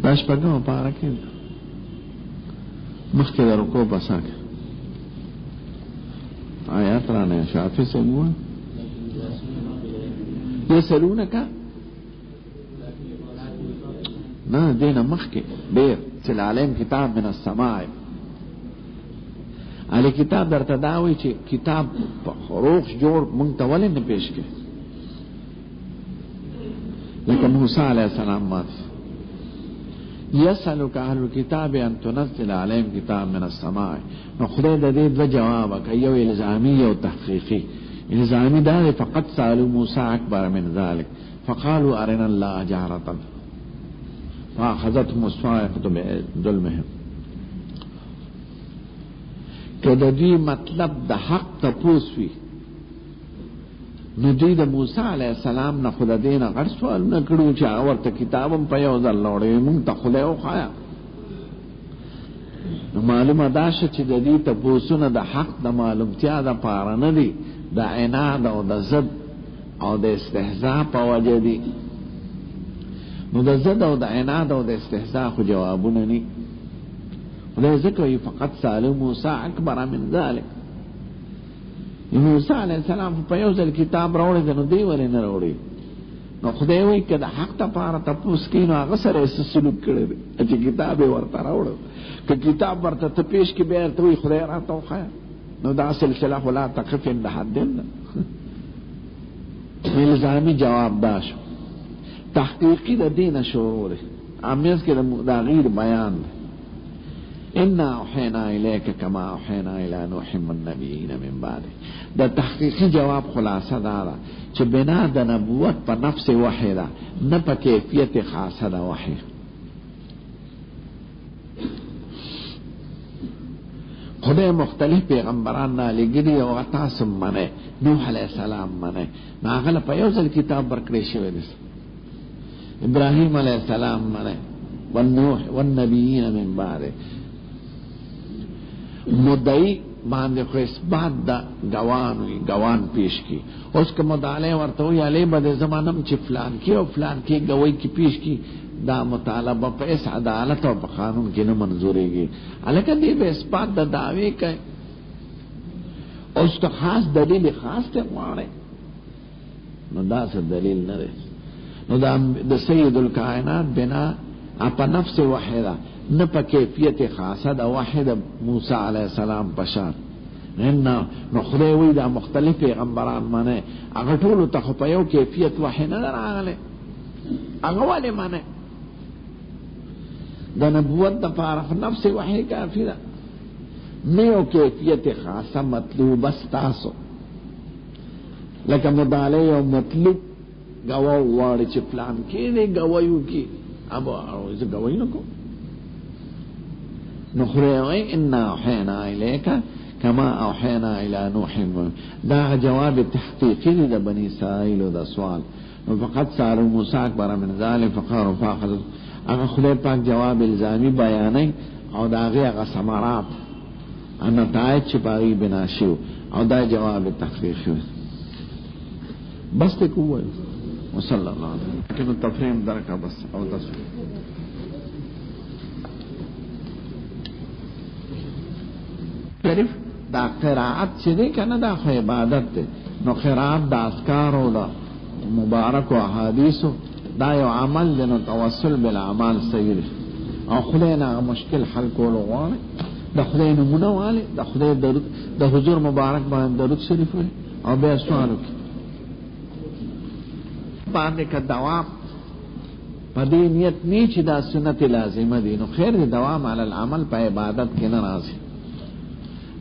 [SPEAKER 1] دا شپږمه پاره کې مخکې د رکوع په سر کې آیات رانے شافی سے ہوا یسألونک نا دینا مخی دیر چل علیم کتاب من السماع علی کتاب در تداوی چی کتاب روخ جوڑ منتولی نے پیش کے لیکن موسیٰ علیہ السلام مات یسألک اهل الكتاب ان تنزل عليهم كتاب من السماء. نو خدای د دې دوه جواب کوي، یو الزامی یو تحقیقی. الزامی دا فقط سالوا موسی اکبر من ذلك فقالوا ارنا الله جهرة فاخذتهم الصاعقة بظلمهم. که د دې مطلب د حق تپوس وي نو دوی د موسی علیه السلام نه خو د دې نه غټ سوالونه کړي چې هغه ورته کتاب هم په یو ځل راوړی مونږ ته خدای وښایه. نو معلومه دا شوه چې د دې تپوسونه د حق د معلومتیا دپاره نه دي، د عناد او د ضد او د استهزا په وجه دي. نو د ضد او د عناد او د استهزا خو جوابونه ني. خدای ځکه وایي فقط سالوا موسی اکبر من ذلک. موسی علیہ السلام په یو ځل کتاب راوړی دی نو دی ولې نه راوړي؟ نو خدای وایي که د حق دپاره تپوس کوي نو هغه سره یې څه سلوک کړی دی چې کتاب یې ورته راوړو. که کتاب ورته ته پیش کړي بیا ورته وایي خدای راته وښایه نو دا سلسله خو لا تقف عند حدن ده. الزامي جواب دا شو. تحقیقي د دې نه شروع دی، امیز کې د هغې بیان دی. انا اوحینا الیک کما اوحینا الی نوح والنبیین من بعده. د تحقیقی جواب خلاصه دا ده چې بنا د نبوت په نفس وحی ده، نه په کیفیت خاصه ده وحی. خدای مختلف پیغمبران را لېږلي او هغه تاسو منئ. نوح علیه السلام منئ نو هغه له په یو ځل کتاب ورکړی شوی دی. ابراهیم علیه السلام منئ، والنبیین من بعده. مدعی باندې خو اثبات دا گوان پیش کی. اوس که مدعی ورته وی علی بده زمانم چې فلان کی او فلان کی گوی کی پیش کی، دا مطالبه په اس عدالت او په قانون کې نه منظورېږي. الکه دې به اثبات د دعوی کوي، اوس ته خاص دلیل خاص ته غواړي، نو دا څه دلیل نه دی. نو دا د سید الکائنات بنا اپا نفس واحده نه په کیفیت خاصه د واحد موسی علیه السلام پشان نو خدای وی دا مختلف پیغمبران مانه هغه ټول ته په یو کیفیت واحد نه راغله، هغه ولې مانه د نبوت د پاره نفس واحد کافی ده، نه یو کیفیت خاصه مطلوب بس تاسو لکه مدعی او مطلوب گواو واړي چې پلان کې نه گوایو کې ابو زه گوای نه کوم. نو خدای انا اوحینا الیک کما اوحینا الی نوح. دا جواب تحقیقی د بنی اسرائیل د سوال. نو فقط سال موسی اکبر من ذلک فقار فاخذ. هغه خدای پاک جواب الزامی بیانای او دا هغه ثمرات ان نتایج چې باغی بنا شو او دا جواب تحقیقی بس ته کوو. وصلی الله علیه لیکن تفریم درکا بس او دس شریف دا قرائت چې دی کنه دا خو عبادت دی. نو قرائت دا اذکار او دا مبارک او احادیث دا یو عمل دی، نو توسل بالاعمال صحیح دی او خدای نه مشکل حل کول غواړي، د خدای نمونه والی، د خدای درود د حضور مبارک باندې درود شریف وي او بیا سوال وکړي باندې که دوام په دې نیت نه چې دا سنت لازمه دي، نو خیر دی دوام علی العمل په عبادت کې نه راځي.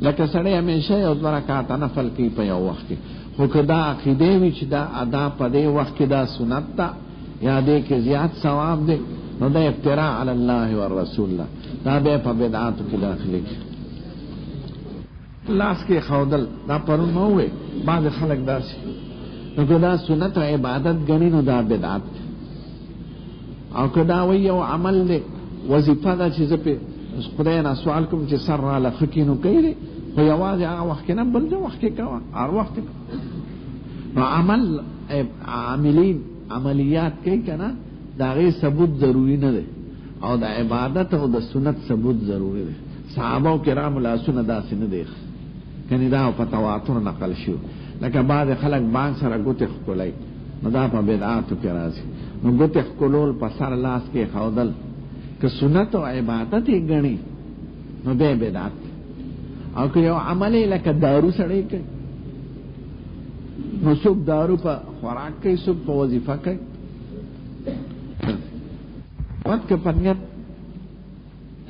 [SPEAKER 1] لکه سړی همیشه یو 2 رکعات نفل کوي په یو وخت کې، خو که دا عقیده وي چې دا ادا په دې وخت کې دا سنت ده یا دې کې زیات ثواب دی، نو دا افتراء علی الله والرسول الله، دا بیا په بدعاتو کې داخلي کی. لاس کې خودل دا پرون مو وي بعض خلک داسي، نو که دا سنت او عبادت ګڼي نو دا بدعت، او که دا وی یو عمل دی وظیفه ده چې زه پې خدای نه سوال کوم چې سر راله ښه کړي نو کوي دی، خو یوازې هغه وخت کې نه بل ځای وخت کې کوه، هر وخت نو عمل عاملین عملیات کوي که نه د هغې ثبوت ضروري نه دی، او د عبادت او د سنت ثبوت ضروري دی. صحابه کرامو لاسونه داسې نه دی کنې دا په تواتر نقل شو. لکه بعض خلک بانک سره ګوتې ښکلوي، نو دا په بدعاتو کې راځي. نو ګوتې ښکلول په سر لاس کې ښودل که سنت او عبادت یې ګڼي نو بیا بدعت. او که یو عمل یې لکه دارو سړی کوي، نو څوک دارو په خوراک کوي، څوک په وظیفه کوي. وقت که په نیت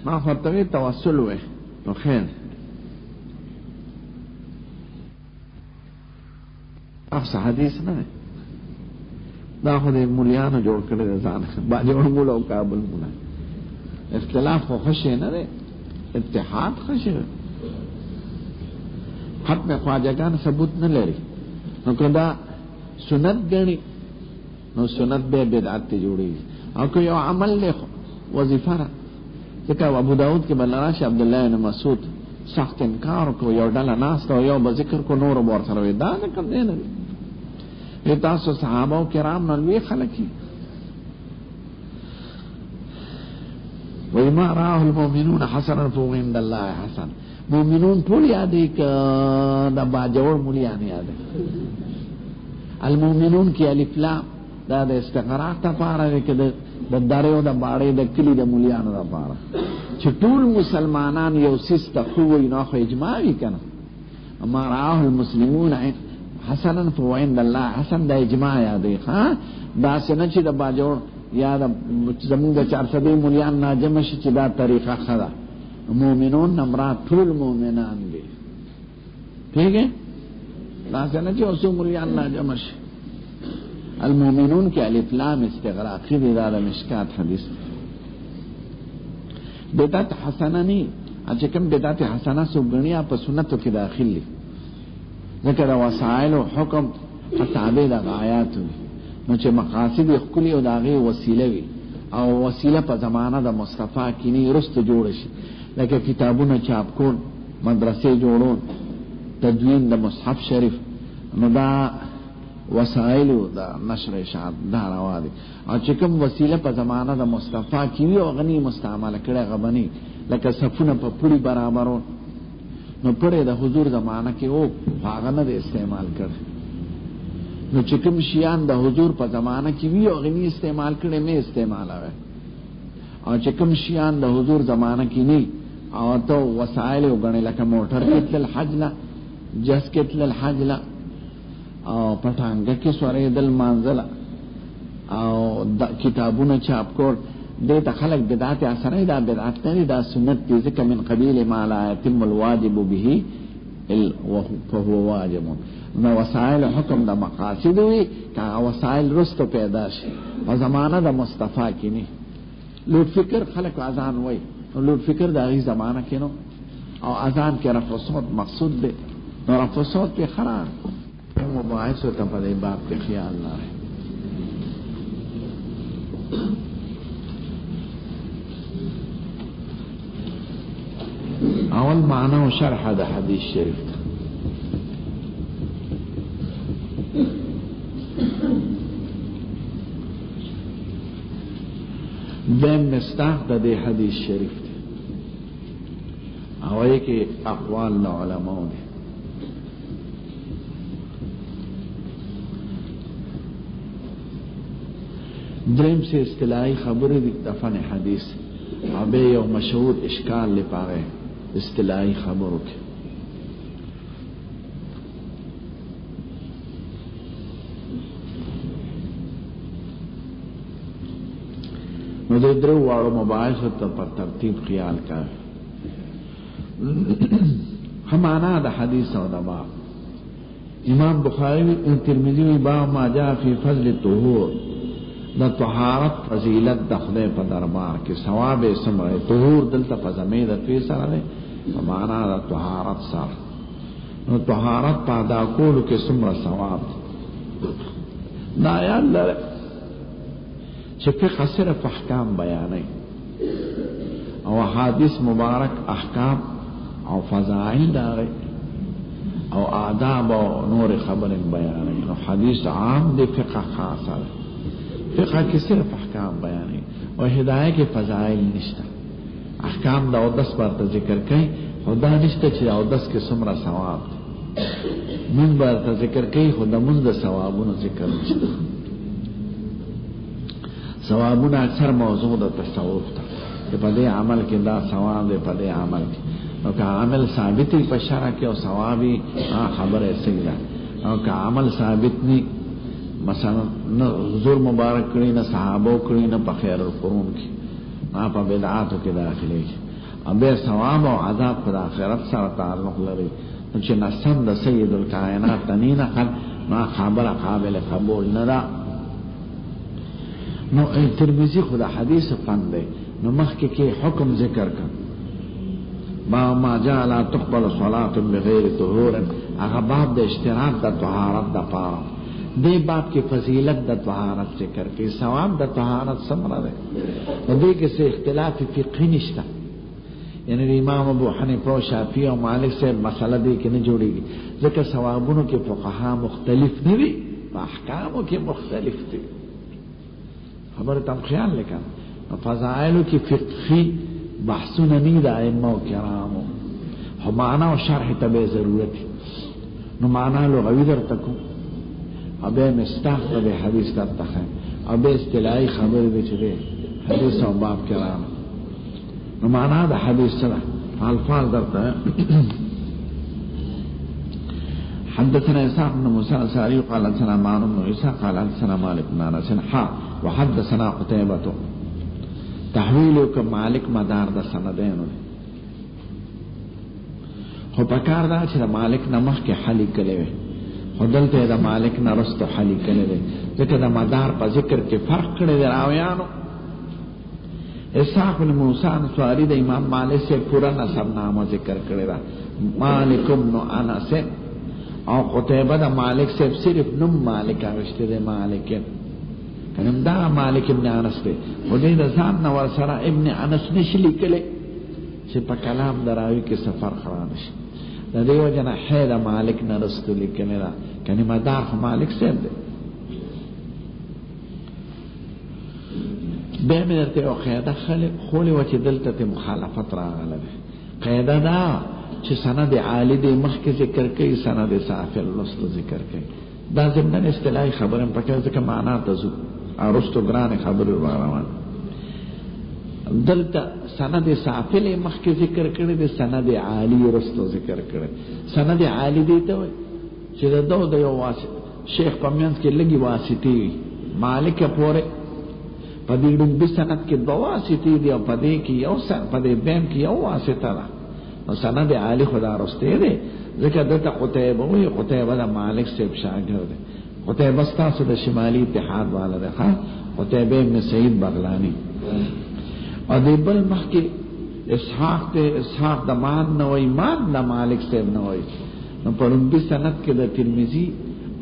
[SPEAKER 1] ما خورته توسل وی نو خیر. افس حدیث نه دا خو د مولیانو جوړ کړی دی ځان، با جوړ مولا او کابل مولا. اختلاف خو خوشی نه دی، اتحاد خوشی دی. ختم خواجگان ثبوت نه لري، نو که دا سنت ګڼي نو سنت به بدعت ته جوړېږي. او که یو عمل دی وظیفه ده، ځکه ابو داود کې بل راشي عبدالله بن مسعود سخت انکار وکړو، یو ډله ناسته او یو به ذکر کو، نور به ورسره وي دا نه کوم دی نه دی. تاسو صحابه کرام نه لوی خلک دي. وما راه المؤمنون حسنا فهو عند الله حسن. مؤمنون ټول یادې که د باجوړ مولیان یادې. المؤمنون کې الف لام دا د استقراق لپاره دی که د دریو د باړې د کلي د مولیانو لپاره چې ټول مسلمانان یو سیس ته خو وي نو خو اجماع وي که نه. اما راه المسلمون حسنا فهو عند الله حسن دا اجماع یادې. داسې نه چې د باجوړ یا زمونږ د 400 مولیان ناجمه شي چې دا طریقه ښه ده. مومنون نمراد ټول مومنان دي، ٹھیک ہے. داسې نه چې اوسو مولیان ناجمه شي. المومنون کې الف لام استغراقي دی، دا د مشکات حدیث. بدعت حسنه نی چې کوم بدعت حسنه سو غنیا په سنتو کې داخل دي، ذکر وسائل او حکم تابع د آیات نو چې مقاصد خپل او داغه وسیله وي او وسیله په زمانه د مصطفی کې نه رست جوړ شي، لکه کتابونه چاپ کول، مدرسې جوړول، تدوین د مصحف شریف، نو دا وسایلو د نشر اشاعت دا روا دي. او چې کوم وسیله په زمانه د مصطفی کې وي او غني مستعمله کړي غبني، لکه صفونه په پوری برابرو، نو پړې د حضور زمانه کې او هغه نه استعمال کړي. نو چې کوم شیان د حضور په زمانه کې وی او غني استعمال کړي مې استعمالوي، او چې کوم شیان د حضور زمانه کې نه او ته وسایل وګڼي، لکه موټر کې تل حج لا، جس کې تل حج لا، او پټانګه کې سورې دل منزل، او کتابونه چاپ کول، دې ته خلق بدعت اثر دا بدعت نه دا سنت دي، ځکه من قبیل ما لا يتم الواجب به فهو واجب. نو وسائل حکم د مقاصد وي، که وسائل رستو پیدا شي په زمانه د مصطفی کې نه. لوټ فکر خلق اذان وای، لوټ فکر د هغه زمانه کې نو، او اذان کې رفع صوت مقصود دی، نو رفع صوت په خراب مباحث ته په دې باب کې خیال نه. اول معنی او شرح د حدیث شریف ده. دیم مستاق د دې حدیث شریف ده، او یې کې اقوال د علماء دي. دریم سے اصطلاحی خبرې دي د فن حدیث، او به یو مشهور اشکال لپاره اصطلاحی خبرو کې. نو د درو واړو مباحثو ته په ترتیب خیال کړه. همانا د حدیث او د باب. امام بخاری او ترمذی باب ما جاء فی فضل الطهور، د طهارت فضیلت د خدای په دربار کې ثواب یې څومره. طهور دلته په ضمیر د فی سره دی، په معنا د طهارت سره. نو طهارت په ادا کولو کې څومره ثواب دی. دا یاد لرئ چې فقه صرف احکام بیانوي، او حدیث مبارک احکام او فضائل داغي او آداب او نور خبر بیانوي. نو حدیث عام دی، فقه خاصه دی. فقه کې صرف احکام بیانوي، او هدايه کې فضائل نشته. احکام دا او دس برته ذکر کوي، خدا نشته چې او دس کې څومره ثواب دی. من برته ذکر کوي، خدا من د ثوابونو ذکر نشته. ثوابونه اکثر موضوع د تصوف ته، چې په دې عمل کې دا ثواب دی، په دې عمل کې. نو که عمل ثابت وي په شرع کې او ثوابي خبره صحیح ده، او که عمل ثابت ني، مثلا نه حضور مبارک کړي، نه صحابه کړي، نه په خیر القرون کې، نه په بدعاتو کې داخليږي. او به ثواب او عذاب په آخرت سره تعلق لري. نو چې نسم د سید الکائنات تنینه خل ما خبره قابل قبول نه ده. نو ترمذی خدا حدیث فن دی، نو مخکې کې حکم ذکر کړ، ما جاء لا تقبل صلاة بغیر طهور، هغه باب د اشتراط د طهارت د پاره. دې باب کې فضیلت د طهارت ذکر کې، ثواب د طهارت څومره دی. دې کې څه اختلاف فقهي نشته، یعنی امام ابو حنیفه او شافعی او مالک سے مسله دې کې نه جوړیږي، ځکه ثوابونو کې فقها مختلف نه دي، په احکامو کې مختلف دي. خبر تم خیال لکن فضائلو کی فقهی بحثونه نی دا ائمه و کرامو، خو معنا و شرح تبه ضرورتی. نو معنا لغوی در تکو، او بے مستحق بے حدیث در تخیم، او بے اصطلاحی خبر بے چلے حدیث و باب کرام. نو معنا دا حدیث چلا الفاظ در تخیم. حدثنا إسحاق بن موسى الأنصاري قال حدثنا معن بن عيسى قال حدثنا مالك بن أنس حا وحدثنا قتيبة. تحویل وکړه مالک مدار د سندینو، خو پکار دا چې د مالک نه مخکې حلی کړي وي، خو دلته د مالک نه وروسته حلی کړي دي، ځکه د مدار په ذکر کې فرق کړی دی راویانو. اسحاق بن موسی انصاری د امام مالک سے پورا نسب نامه ذکر کړی دا، مالک بن انس، او قتیبه د مالک سے صرف نوم مالک راوښته دی، مالک کنم دا مالک ابن انس ته او دې د ځان نو سره ابن انس نشلی کله چې په کلام دراوی کې سفر خراب شي د دې وجنه حید مالک نه رسول لیکنه دا کني مدار مالک سره ده به مې درته او قاعده خولي و چې دلته مخالفت راغله قاعده دا چې سند عالی د مخکې ذکر کوي سند سافل لست ذکر کوي دا زموږ اصطلاحي خبره په کې ځکه معنا تاسو ارستو ګران خبره روان دلته سند سافل مخکې ذکر کړي د سند عالی رستو ذکر کړي سند عالی دی ته چې دا د یو واسطه شیخ پمینس کې لګي واسطي مالک پورې په دې د سند کې دوه واسطي دی او په دې کې یو سند په دې بیم کې یو واسطه ده او سند عالی خدا رسته دی ځکه دته قتيبه وي قتيبه د مالک سے شاګرد دی قتيبه ستاسو د شمالي اتحاد والا ده ها قتيبه ابن سعید بغلانی او دی بل مخکې اسحاق د مان نه وای مان د مالک سے نه وای نو په لومبي سند کې د ترمذی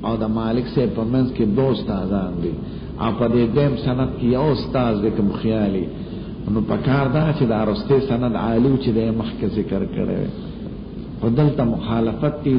[SPEAKER 1] او د مالک سے په منځ کې دوست آزان دي او په دې دیم سند کې یو استاد د کوم خیالي نو پکار دا چې د ارسته سند عالی چې د مخکې ذکر کړي په دلته مخالفت دی